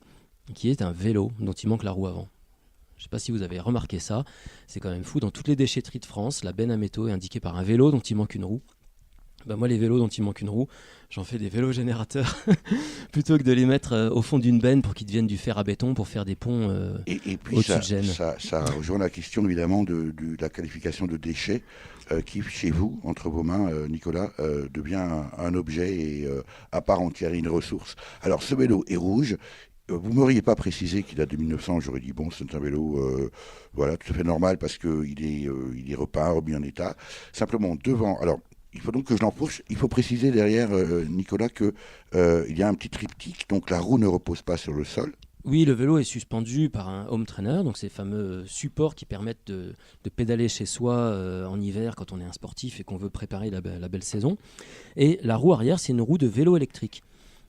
qui est un vélo dont il manque la roue avant. Je ne sais pas si vous avez remarqué ça, c'est quand même fou. Dans toutes les déchetteries de France, la benne à métaux est indiquée par un vélo dont il manque une roue. Moi, les vélos dont il manque une roue, j'en fais des vélos générateurs plutôt que de les mettre au fond d'une benne pour qu'ils deviennent du fer à béton pour faire des ponts et puis au-dessus de Gênes. Ça rejoint la question évidemment de la qualification de déchet qui, chez vous, entre vos mains, Nicolas, devient un objet et à part entière, une ressource. Alors, ce vélo est rouge. Vous ne m'auriez pas précisé qu'il date de 1900, j'aurais dit bon, c'est un vélo tout à fait normal parce qu'il est repeint, remis en état. Simplement devant, alors il faut donc que je l'empoche, il faut préciser derrière, Nicolas, qu'il y a un petit triptyque, donc la roue ne repose pas sur le sol. Oui, le vélo est suspendu par un home trainer, donc ces fameux supports qui permettent de pédaler chez soi en hiver quand on est un sportif et qu'on veut préparer la belle saison. Et la roue arrière, c'est une roue de vélo électrique.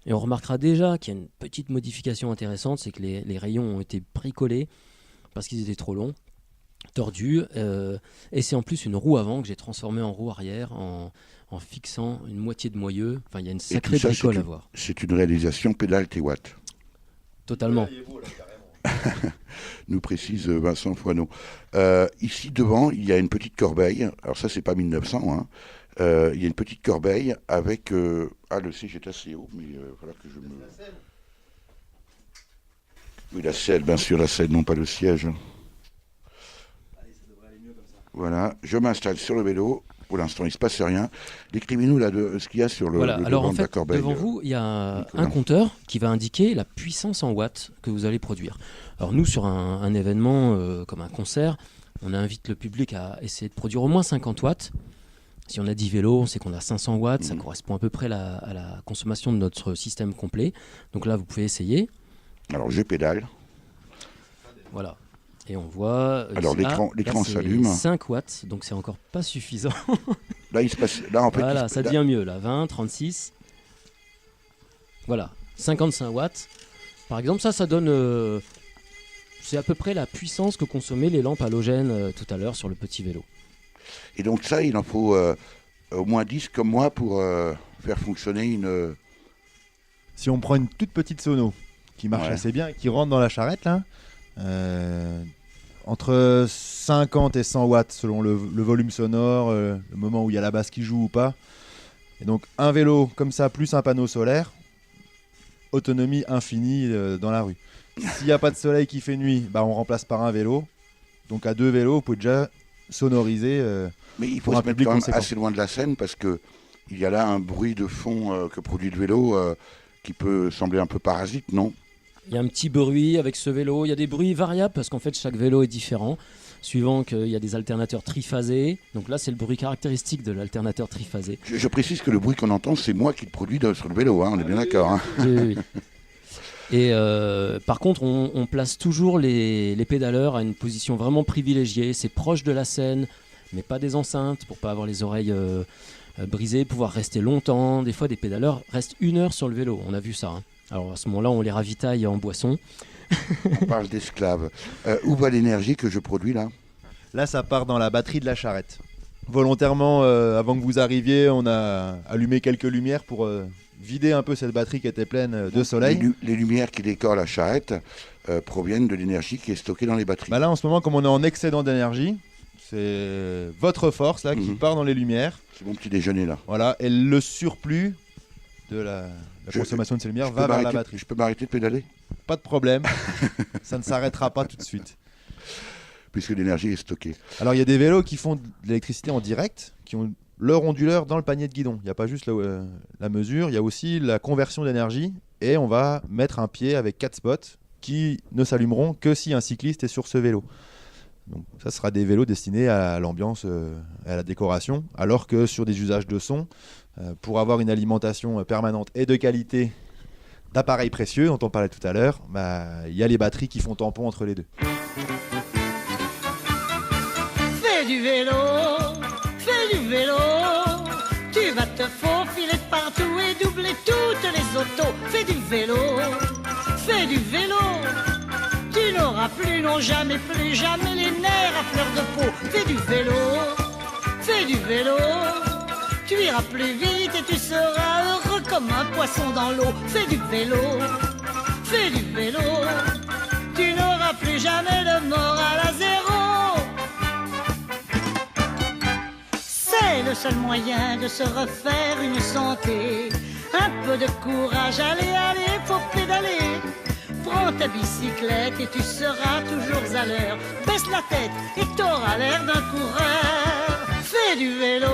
Et on remarquera déjà qu'il y a une petite modification intéressante, c'est que les rayons ont été bricolés parce qu'ils étaient trop longs, tordus. Et c'est en plus une roue avant que j'ai transformée en roue arrière en fixant une moitié de moyeu. Enfin, il y a une sacrée bricole à voir. C'est une réalisation pédale T-Watt. Totalement. Nous précise Vincent Foineau. Ici devant, il y a une petite corbeille. Alors ça, c'est pas 1900, hein. Il y a une petite corbeille avec... le siège est assez haut, mais il va falloir que je me... Oui, la selle, bien sûr, la selle, non pas le siège. Allez, ça devrait aller mieux comme ça. Voilà, je m'installe sur le vélo. Pour l'instant, il ne se passe rien. Décrivez-nous là ce qu'il y a sur le alors, devant en de la fait, corbeille. devant vous, il y a un compteur qui va indiquer la puissance en watts que vous allez produire. Alors nous, sur un événement comme un concert, on invite le public à essayer de produire au moins 50 watts. Si on a 10 vélos, on sait qu'on a 500 watts, ça correspond à peu près à la consommation de notre système complet. Donc là, vous pouvez essayer. Alors je pédale. Voilà. Et on voit. Alors l'écran s'allume. 5 watts, donc c'est encore pas suffisant. Là, il se passe. Là, en fait, voilà, ça devient mieux là. 20, 36. Voilà. 55 watts. Par exemple, ça donne. C'est à peu près la puissance que consommaient les lampes halogènes tout à l'heure sur le petit vélo. Et donc, ça, il en faut au moins 10 comme moi pour faire fonctionner une. Si on prend une toute petite sono qui marche assez bien, qui rentre dans la charrette, là. Entre 50 et 100 watts selon le volume sonore, le moment où il y a la basse qui joue ou pas. Et donc un vélo comme ça plus un panneau solaire, autonomie infinie dans la rue. S'il n'y a pas de soleil qui fait nuit, on remplace par un vélo. Donc à 2 vélos, vous pouvez déjà sonoriser. Mais il faut se mettre quand même assez loin de la scène parce qu'il y a là un bruit de fond que produit le vélo qui peut sembler un peu parasite, non ? Il y a un petit bruit avec ce vélo, il y a des bruits variables parce qu'en fait chaque vélo est différent, suivant qu'il y a des alternateurs triphasés. Donc là c'est le bruit caractéristique de l'alternateur triphasé. Je précise que le bruit qu'on entend c'est moi qui le produis sur le vélo, on est bien d'accord. Hein. Oui. Et par contre on place toujours les pédaleurs à une position vraiment privilégiée, c'est proche de la scène mais pas des enceintes pour pas avoir les oreilles brisées, pouvoir rester longtemps. Des fois des pédaleurs restent 1 heure sur le vélo, on a vu ça. Hein. Alors à ce moment-là, on les ravitaille en boisson. On parle d'esclaves. Où va l'énergie que je produis là ? Là, ça part dans la batterie de la charrette. Volontairement, avant que vous arriviez, on a allumé quelques lumières pour vider un peu cette batterie qui était pleine de soleil. Les lumières qui décorent la charrette proviennent de l'énergie qui est stockée dans les batteries. Là, en ce moment, comme on est en excédent d'énergie, c'est votre force là qui part dans les lumières. C'est mon petit déjeuner là. Voilà, et le surplus de la consommation de ces lumières va vers la batterie. Je peux m'arrêter de pédaler ? Pas de problème, ça ne s'arrêtera pas tout de suite. Puisque l'énergie est stockée. Alors il y a des vélos qui font de l'électricité en direct, qui ont leur onduleur dans le panier de guidon. Il n'y a pas juste la mesure, il y a aussi la conversion d'énergie. Et on va mettre un pied avec 4 spots qui ne s'allumeront que si un cycliste est sur ce vélo. Donc ça sera des vélos destinés à l'ambiance, à la décoration, alors que sur des usages de son, pour avoir une alimentation permanente et de qualité d'appareils précieux dont on parlait tout à l'heure, y a les batteries qui font tampon entre les deux. Fais du vélo, tu vas te faufiler partout et doubler toutes les autos. Fais du vélo, tu n'auras plus, non jamais, plus jamais les nerfs à fleur de peau. Fais du vélo, tu iras plus vite et tu seras heureux comme un poisson dans l'eau. Fais du vélo, tu n'auras plus jamais le moral à zéro. C'est le seul moyen de se refaire une santé. Un peu de courage, allez, faut pédaler. Prends ta bicyclette et tu seras toujours à l'heure. Baisse la tête et t'auras l'air d'un coureur. Fais du vélo,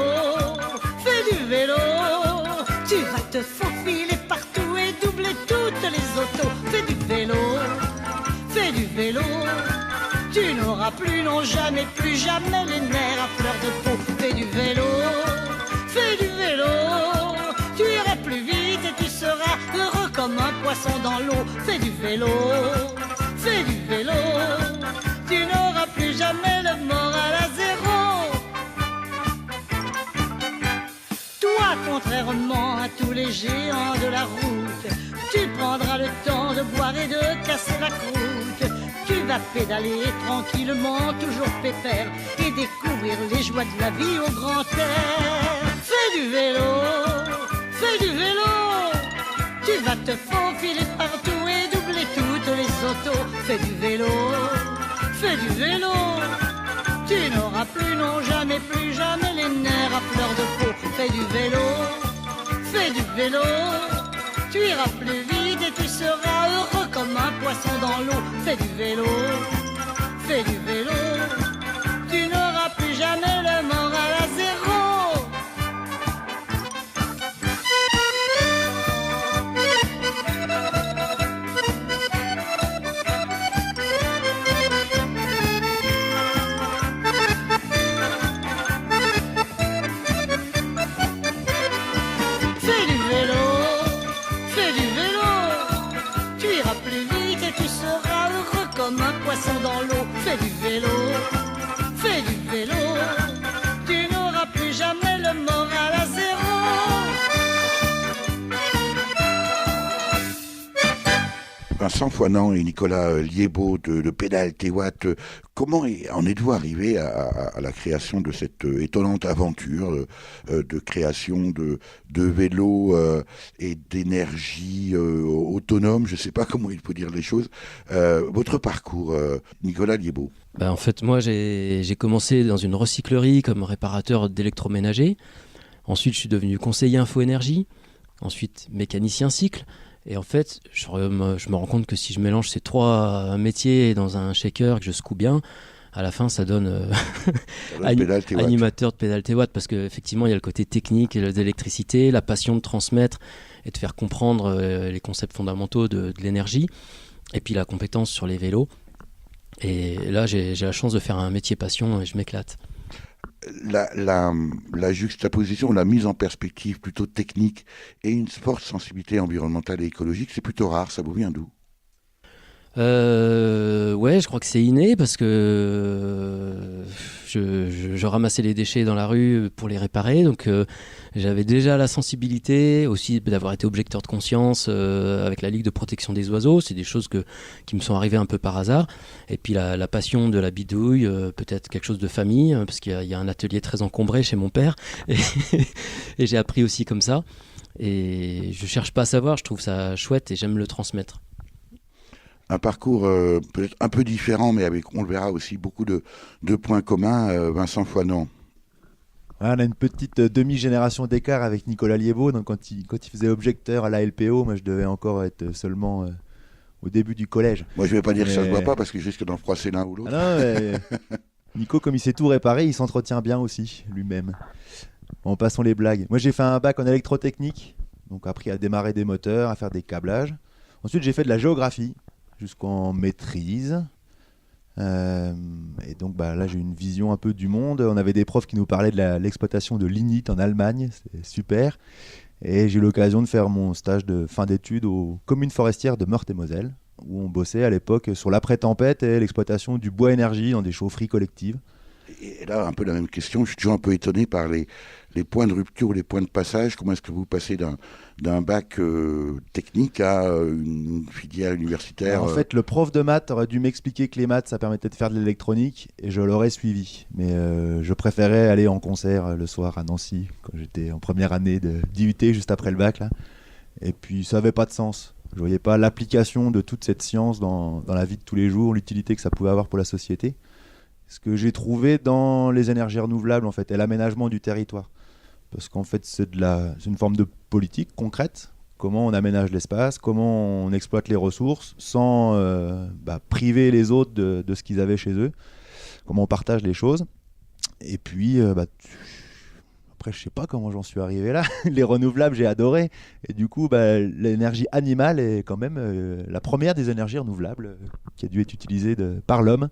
tu vas te faufiler partout et doubler toutes les autos. Fais du vélo, tu n'auras plus, non jamais, plus jamais les nerfs à fleur de peau. Fais du vélo, tu iras plus vite et tu seras heureux comme un poisson dans l'eau. Fais du vélo, tu n'auras plus jamais le moral à zéro. Toi, contrairement à tous les géants de la route, tu prendras le temps de boire et de casser la croûte. Tu vas pédaler tranquillement, toujours pépère, et découvrir les joies de la vie au grand air. Fais du vélo, tu vas te faufiler partout et doubler toutes les autos. Fais du vélo, tu n'auras plus, non jamais, plus jamais les nerfs à fleur de peau. Fais du vélo, tu iras plus vite et tu seras heureux comme un poisson dans l'eau. Fais du vélo, tu n'auras plus jamais le moral à zéro. Fais du vélo, tu iras plus vite et dans l'eau. Fais du vélo, fais du vélo. Tu n'auras plus jamais le moral à zéro. Vincent Foinant et Nicolas Liébaud de Pédales tes watts, comment en êtes-vous arrivé à la création de cette étonnante aventure de création de vélos et d'énergie autonome, je ne sais pas comment il faut dire les choses. Votre parcours, Nicolas Liébaud? En fait, moi, j'ai commencé dans une recyclerie comme réparateur d'électroménager. Ensuite, je suis devenu conseiller info-énergie. Ensuite, mécanicien cycle. Et en fait, je me rends compte que si je mélange ces 3 métiers dans un shaker, que je secoue bien, à la fin, ça donne animateur de Pédales tes watts, parce qu'effectivement, il y a le côté technique d'électricité, la passion de transmettre et de faire comprendre les concepts fondamentaux de l'énergie, et puis la compétence sur les vélos. Et là, j'ai la chance de faire un métier passion et je m'éclate. La juxtaposition, la mise en perspective plutôt technique et une forte sensibilité environnementale et écologique, c'est plutôt rare. Ça vous vient d'où ? Ouais, je crois que c'est inné parce que je ramassais les déchets dans la rue pour les réparer, donc j'avais déjà la sensibilité aussi d'avoir été objecteur de conscience avec la Ligue de protection des oiseaux. C'est des choses qui me sont arrivées un peu par hasard, et puis la passion de la bidouille, peut-être quelque chose de famille, parce qu'il y a un atelier très encombré chez mon père et j'ai appris aussi comme ça, et je cherche pas à savoir, je trouve ça chouette et j'aime le transmettre. Un parcours peut-être un peu différent, mais avec, on le verra aussi, beaucoup de points communs. Vincent Foinant. On a une petite demi-génération d'écart avec Nicolas Liébaud. Donc quand il faisait objecteur à la LPO, moi je devais encore être seulement au début du collège. Moi je ne vais pas dire que ça ne se voit pas, parce que je risque d'en froisser l'un ou l'autre. Ah non, mais Nico, comme il sait tout réparer, il s'entretient bien aussi, lui-même. En passant les blagues. Moi j'ai fait un bac en électrotechnique, donc appris à démarrer des moteurs, à faire des câblages. Ensuite j'ai fait de la géographie, jusqu'en maîtrise. Et donc là j'ai une vision un peu du monde. On avait des profs qui nous parlaient de l'exploitation de lignite en Allemagne, c'est super. Et j'ai eu l'occasion de faire mon stage de fin d'études aux communes forestières de Meurthe-et-Moselle, où on bossait à l'époque sur l'après-tempête et l'exploitation du bois énergie dans des chaufferies collectives. Et là, un peu la même question, je suis toujours un peu étonné par les points de rupture, les points de passage. Comment est-ce que vous passez d'un bac technique à une filière universitaire En fait, le prof de maths aurait dû m'expliquer que les maths, ça permettait de faire de l'électronique, et je l'aurais suivi. Mais je préférais aller en concert le soir à Nancy, quand j'étais en première année d'IUT, juste après le bac, là. Et puis, ça n'avait pas de sens. Je ne voyais pas l'application de toute cette science dans la vie de tous les jours, l'utilité que ça pouvait avoir pour la société. Ce que j'ai trouvé dans les énergies renouvelables, en fait, et l'aménagement du territoire. Parce qu'en fait, c'est une forme de politique concrète. Comment on aménage l'espace, comment on exploite les ressources sans priver les autres de ce qu'ils avaient chez eux. Comment on partage les choses. Et puis, après, je ne sais pas comment j'en suis arrivé là. Les renouvelables, j'ai adoré. Et du coup, l'énergie animale est quand même la première des énergies renouvelables qui a dû être utilisée par l'homme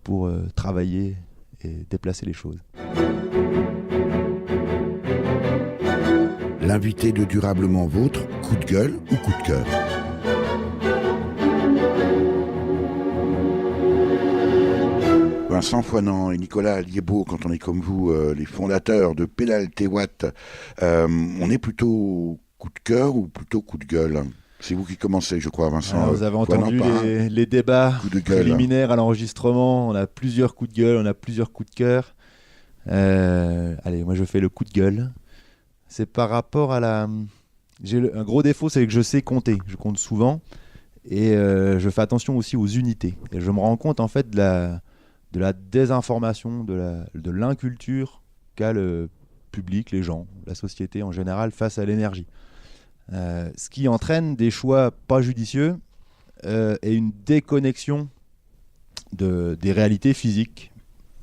pour travailler et déplacer les choses. L'invité de Durablement Vôtre, coup de gueule ou coup de cœur? Vincent Foinant et Nicolas Liébaud, quand on est comme vous, les fondateurs de Pédales tes watts, on est plutôt coup de cœur ou plutôt coup de gueule? C'est vous qui commencez, je crois, Vincent. Alors, vous avez entendu les débats préliminaires à l'enregistrement. On a plusieurs coups de gueule, on a plusieurs coups de cœur. Allez, moi je fais le coup de gueule. C'est par rapport à un gros défaut, c'est que je sais compter. Je compte souvent et je fais attention aussi aux unités. Et je me rends compte en fait de la désinformation, de l'inculture qu'a le public, les gens, la société en général face à l'énergie. Ce qui entraîne des choix pas judicieux et une déconnexion des réalités physiques.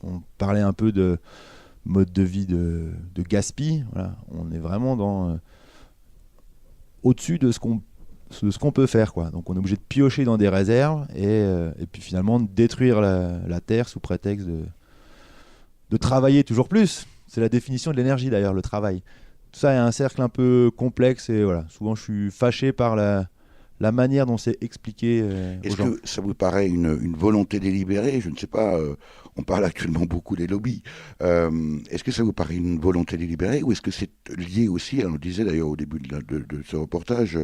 On parlait un peu de mode de vie de gaspille. Voilà. On est vraiment au-dessus de ce qu'on peut faire, quoi. Donc on est obligé de piocher dans des réserves et puis finalement de détruire la terre sous prétexte de travailler toujours plus. C'est la définition de l'énergie d'ailleurs, le travail. Tout ça est un cercle un peu complexe et voilà. Souvent je suis fâché par la la manière dont c'est expliqué Est-ce aux gens. que ça vous paraît une volonté délibérée? Je ne sais pas, on parle actuellement beaucoup des lobbies. Est-ce que ça vous paraît une volonté délibérée ou est-ce que c'est lié aussi, on le disait d'ailleurs au début de ce reportage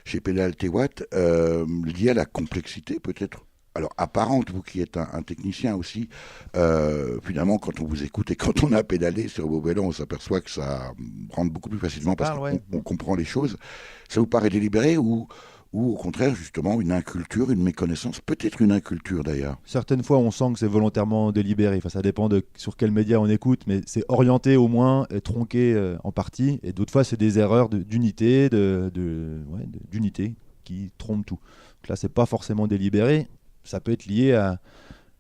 chez Pédale Watt, lié à la complexité peut-être alors apparente, vous qui êtes un technicien aussi, finalement quand on vous écoute et quand on a pédalé sur vos vélos, on s'aperçoit que ça rentre beaucoup plus facilement parce qu'on comprend les choses. Ça vous paraît délibéré ou au contraire justement une inculture, une méconnaissance, peut-être une inculture d'ailleurs? Certaines fois on sent que c'est volontairement délibéré, enfin, ça dépend de sur quel média on écoute, mais c'est orienté au moins, tronqué en partie, et d'autres fois c'est des erreurs d'unité, d'unité qui trompent tout. Donc là c'est pas forcément délibéré. Ça peut être lié à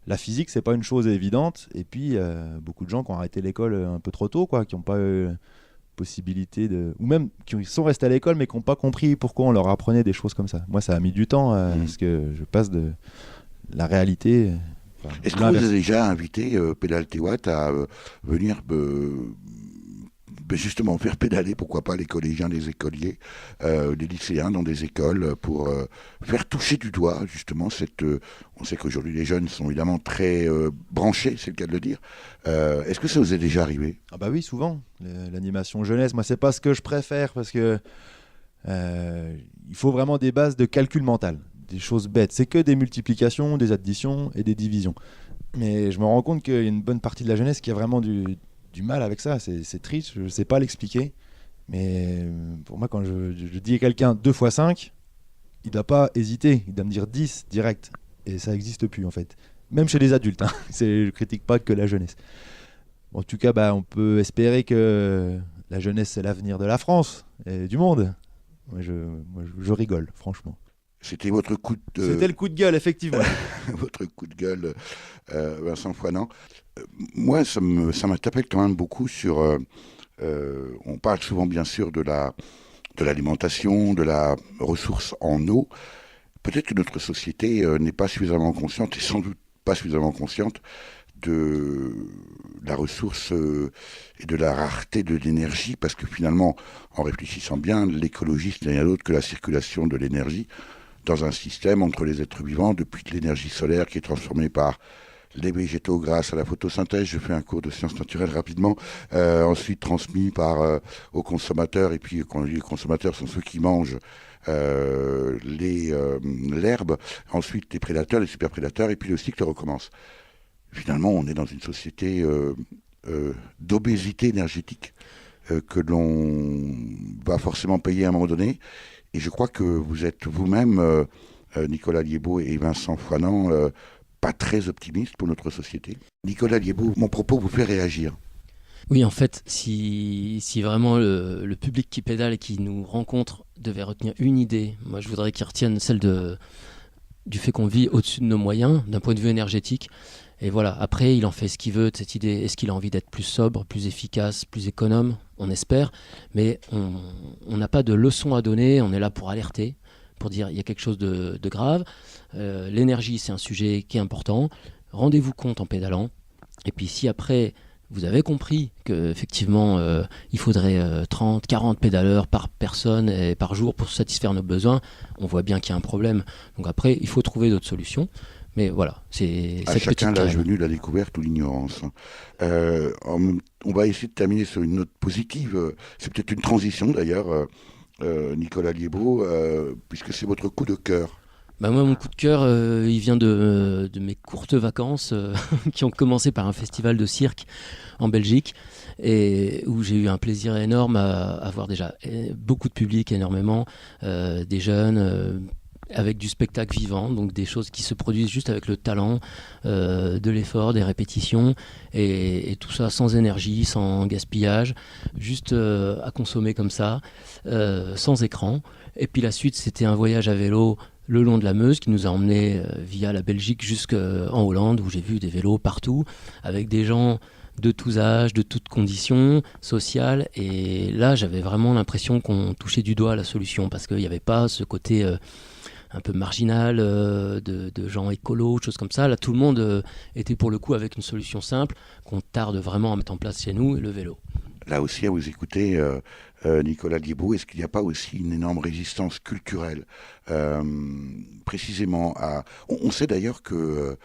la physique, c'est pas une chose évidente. Et puis, beaucoup de gens qui ont arrêté l'école un peu trop tôt, quoi, qui n'ont pas eu possibilité de... Ou même qui sont restés à l'école, mais qui n'ont pas compris pourquoi on leur apprenait des choses comme ça. Moi, ça a mis du temps, parce que je passe de la réalité... Est-ce que vous avez déjà invité Pédale Watt à venir... justement faire pédaler, pourquoi pas, les collégiens, les écoliers, les lycéens dans des écoles pour faire toucher du doigt justement cette... on sait qu'aujourd'hui les jeunes sont évidemment très branchés, c'est le cas de le dire. Est-ce que ça vous est déjà arrivé? Ah bah oui, souvent. L'animation jeunesse, moi c'est pas ce que je préfère parce que il faut vraiment des bases de calcul mental, des choses bêtes. C'est que des multiplications, des additions et des divisions. Mais je me rends compte qu'il y a une bonne partie de la jeunesse qui a vraiment du mal avec ça, c'est triste, je ne sais pas l'expliquer, mais pour moi quand je dis à quelqu'un 2 x 5, il ne doit pas hésiter, il doit me dire 10 direct, et ça n'existe plus en fait, même chez les adultes, hein. Je ne critique pas que la jeunesse. En tout cas, on peut espérer que la jeunesse c'est l'avenir de la France et du monde. Moi, je rigole, franchement. C'était votre coup de... C'était le coup de gueule, effectivement. Votre coup de gueule, Vincent Foinant. Moi, ça m'interpelle quand même beaucoup sur... on parle souvent, bien sûr, de l'alimentation, de la ressource en eau. Peut-être que notre société n'est pas suffisamment consciente, et sans doute pas suffisamment consciente, de la ressource et de la rareté de l'énergie, parce que finalement, en réfléchissant bien, l'écologie, ce n'est rien d'autre que la circulation de l'énergie dans un système entre les êtres vivants, depuis l'énergie solaire qui est transformée par les végétaux grâce à la photosynthèse. Je fais un cours de sciences naturelles rapidement. Ensuite transmis aux consommateurs, et puis quand on dit les consommateurs, sont ceux qui mangent l'herbe. Ensuite les prédateurs, les superprédateurs, et puis le cycle recommence. Finalement, on est dans une société d'obésité énergétique que l'on va forcément payer à un moment donné. Et je crois que vous êtes vous-même, Nicolas Liébaud et Vincent Foinant, pas très optimiste pour notre société. Nicolas Liébaud, mon propos vous fait réagir. Oui, en fait, si vraiment le public qui pédale et qui nous rencontre devait retenir une idée, moi je voudrais qu'il retienne celle du fait qu'on vit au-dessus de nos moyens, d'un point de vue énergétique. Et voilà, après, il en fait ce qu'il veut de cette idée. Est-ce qu'il a envie d'être plus sobre, plus efficace, plus économe? On espère, mais on n'a pas de leçon à donner, on est là pour alerter, pour dire il y a quelque chose de grave. L'énergie, c'est un sujet qui est important. Rendez-vous compte en pédalant. Et puis si après, vous avez compris qu'effectivement, il faudrait 30, 40 pédaleurs par personne et par jour pour satisfaire nos besoins, on voit bien qu'il y a un problème. Donc après, il faut trouver d'autres solutions. Mais voilà, c'est à chacun l'âge venu, la découverte ou l'ignorance. On va essayer de terminer sur une note positive. C'est peut-être une transition d'ailleurs, Nicolas Liébaud, puisque c'est votre coup de cœur. Moi, mon coup de cœur, il vient de mes courtes vacances qui ont commencé par un festival de cirque en Belgique, et où j'ai eu un plaisir énorme à voir déjà beaucoup de public, énormément, des jeunes... avec du spectacle vivant, donc des choses qui se produisent juste avec le talent, de l'effort, des répétitions, et tout ça sans énergie, sans gaspillage, juste à consommer comme ça, sans écran. Et puis la suite, c'était un voyage à vélo le long de la Meuse qui nous a emmenés via la Belgique jusqu'en Hollande, où j'ai vu des vélos partout, avec des gens de tous âges, de toutes conditions sociales, et là j'avais vraiment l'impression qu'on touchait du doigt la solution, parce qu'il n'y avait pas ce côté... un peu marginal, de gens écolos, choses comme ça. Là, tout le monde était pour le coup avec une solution simple qu'on tarde vraiment à mettre en place chez nous, le vélo. là aussi, à vous écouter, Nicolas Liébaud, est-ce qu'il n'y a pas aussi une énorme résistance culturelle précisément à... On sait d'ailleurs que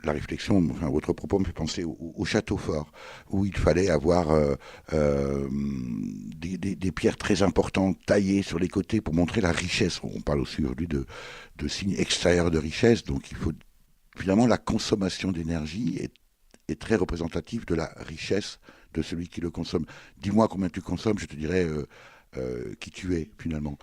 la réflexion, enfin votre propos me fait penser au château fort, où il fallait avoir des pierres très importantes taillées sur les côtés pour montrer la richesse. On parle aussi aujourd'hui de signes extérieurs de richesse, donc il faut... Finalement, la consommation d'énergie est très représentative de la richesse de celui qui le consomme. Dis-moi combien tu consommes, je te dirai qui tu es, finalement.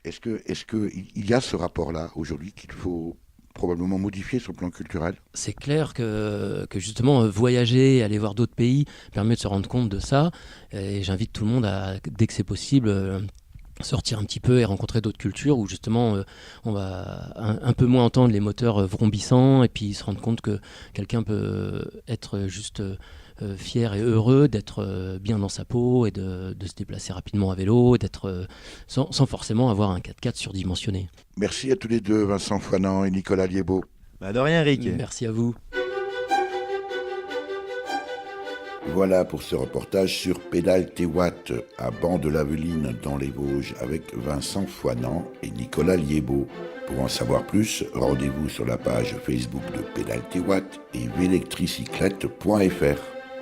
Est-ce qu'il y a ce rapport-là, aujourd'hui, qu'il faut probablement modifier sur le plan culturel? C'est clair que justement, voyager, aller voir d'autres pays, permet de se rendre compte de ça. Et j'invite tout le monde à, dès que c'est possible... sortir un petit peu et rencontrer d'autres cultures où justement on va un peu moins entendre les moteurs vrombissants et puis se rendre compte que quelqu'un peut être juste fier et heureux d'être bien dans sa peau et de se déplacer rapidement à vélo, d'être sans forcément avoir un 4x4 surdimensionné. Merci à tous les deux, Vincent Foinant et Nicolas Liébaud. De rien, Eric. Merci à vous. Voilà pour ce reportage sur Pédale tes watts à Ban-de-l'Aveline dans les Vosges avec Vincent Foinant et Nicolas Liébaud. Pour en savoir plus, rendez-vous sur la page Facebook de Pédale tes watts et vélectricyclette.fr.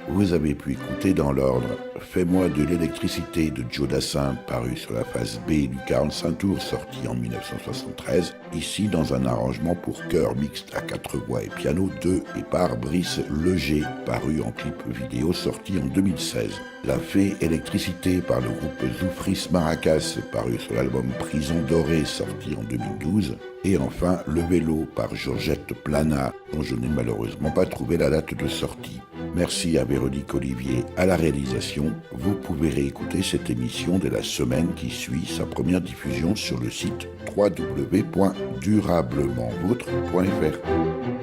Vous avez pu écouter dans l'ordre Fais-moi de l'électricité de Joe Dassin, paru sur la face B du 45 tours sorti en 1973, ici dans un arrangement pour chœur mixte à 4 voix et piano de et par Brice Leger, paru en clip vidéo sorti en 2016. La Fée électricité par le groupe Zoufris Maracas, paru sur l'album Prison Dorée sorti en 2012. Et enfin, Le Vélo par Georgette Plana, dont je n'ai malheureusement pas trouvé la date de sortie. Merci à Véronique Olivier à la réalisation. Vous pouvez réécouter cette émission dès la semaine qui suit sa première diffusion sur le site www.durablementvôtre.fr.